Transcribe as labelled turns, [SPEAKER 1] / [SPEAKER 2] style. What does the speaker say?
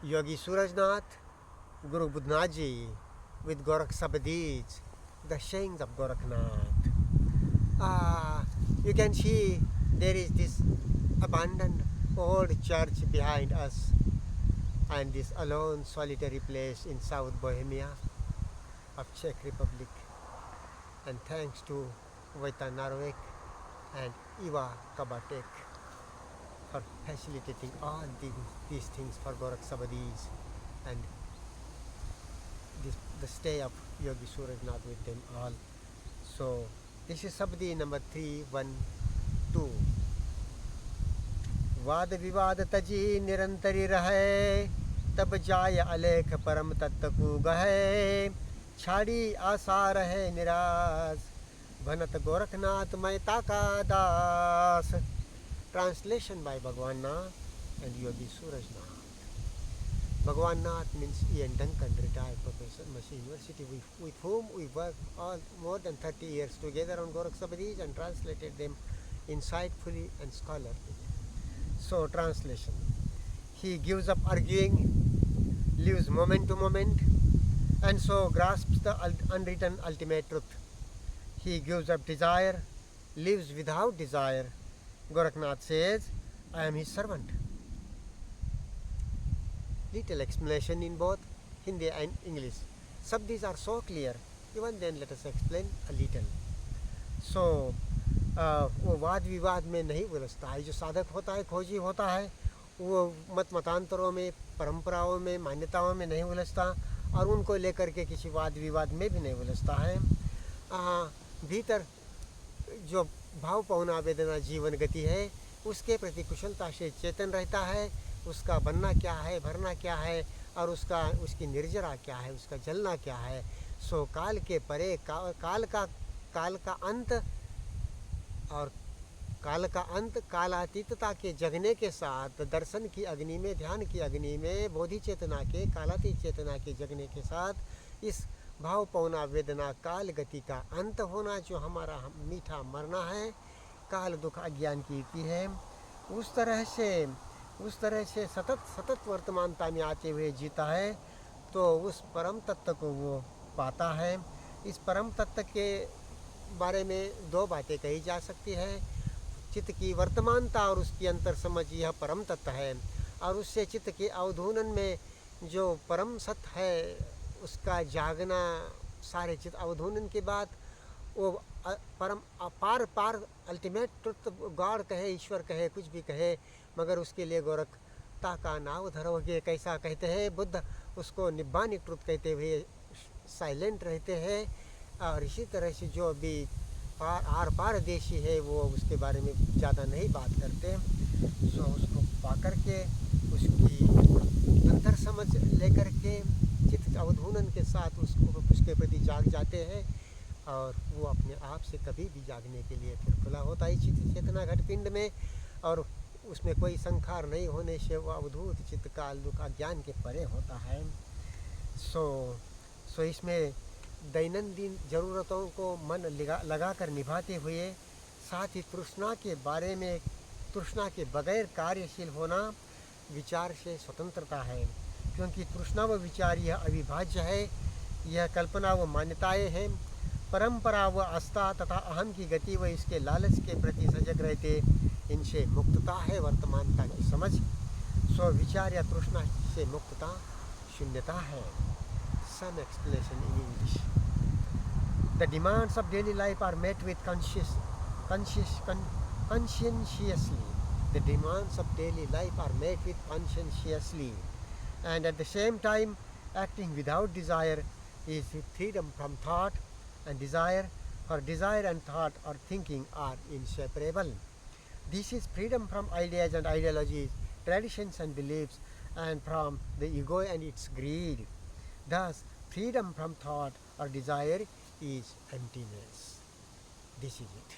[SPEAKER 1] Yogi Surajnath, Guru Budnath Ji with Gorakh Sabadis, the sayings of Gorakhnath. You can see there is this abandoned old church behind us and this alone solitary place in South Bohemia of Czech Republic. And thanks to Vojta Narvek and Iva Kabatek for facilitating all these things for Gorakh Sabadis and the stay of Yogi Surajnath with them all. So this is Sabdi number 312. वाद विवाद तजी निरंतरी रहे, तब जाय अलेख परम तत्व को गहे, छाड़ी आशा रहे निराश, भनत गोरखनाथ मैता का दास. Translation by Bhagwan Nath and Yogi Surajnath. Bhagwan Nath means Ian Duncan, retired professor, Machine University, with whom we worked more than 30 years together on Gorakh Sabadis and translated them insightfully and scholarly. So, translation. He gives up arguing, lives moment to moment, and so grasps the unwritten ultimate truth. He gives up desire, lives without desire. Gorakhnath says, I am his servant. Little explanation in both Hindi and English. Sabdis are so clear. Even then let us explain a little. So, वो वाद विवाद में नहीं उलझता है. जो साधक होता है, खोजी होता है, वो मत मतांतरों में, परंपराओं में, मान्यताओं में नहीं उलझता और उनको लेकर के किसी वाद विवाद में भी नहीं उलझता है. भीतर जो भाव पौना वेदना जीवन गति है, उसके प्रति कुशलता से चेतन रहता है. उसका बनना क्या है, भरना क्या है और उसकी निर्जरा क्या है, उसका जलना क्या है. सो काल के परे काल का अंत और कालातीतता के जगने के साथ, दर्शन की अग्नि में, ध्यान की अग्नि में, बोधि चेतना के, कालातीत चेतना के जगने के साथ इस भाव पौना वेदना काल गति का अंत होना, जो हमारा मीठा मरना है, काल दुख अज्ञान की युक्ति है, उस तरह से सतत वर्तमानता में आते हुए जीता है, तो उस परम तत्व को वो पाता है. इस परम तत्व के बारे में दो बातें कही जा सकती है. चित्त की वर्तमानता और उसकी अंतर समझ, यह परम तत्व है. और उससे चित्त के अवधूनन में जो परम सत्य है, उसका जागना, सारे चित्त अवधूनन के बाद वो परम पार अल्टीमेट ट्रुथ, गॉड कहे, ईश्वर कहे, कुछ भी कहे, मगर उसके लिए गोरखता का नाव धरोगे. कैसा कहते हैं बुद्ध, उसको निब्बानिक ट्रुथ कहते हुए साइलेंट रहते हैं. और इसी तरह से जो भी आर पार देशी है, वो उसके बारे में ज़्यादा नहीं बात करते. सो उसको पा कर के, उसकी अंतर समझ लेकर के, चित्त अवधूनन के साथ उसके प्रति जाग जाते हैं और वो अपने आप से कभी भी जागने के लिए फिर खुला होता है चित्त चेतना घटपिंड में. और उसमें कोई संखार नहीं होने से वो अवधूत चित्त काल दुख अज्ञान के परे होता है. सो इसमें दैनंदिन ज़रूरतों को मन लगा कर निभाते हुए, साथ ही तृष्णा के बगैर कार्यशील होना विचार से स्वतंत्रता है. क्योंकि तृष्णा व विचार यह अविभाज्य है, यह कल्पना व मान्यताएं हैं. परंपरा व आस्था तथा अहम की गति व इसके लालच के प्रति सजग रहते, इनसे मुक्तता है वर्तमानता की समझ. सो विचार या तृष्णा से मुक्तता शून्यता है. Some explanation in English. The demands of daily life are met with conscientiously. The demands of daily life are met with conscientiously, and at the same time, acting without desire is freedom from thought and desire. For desire and thought or thinking are inseparable. This is freedom from ideas and ideologies, traditions and beliefs, and from the ego and its greed. Thus, freedom from thought or desire is emptiness. This is it.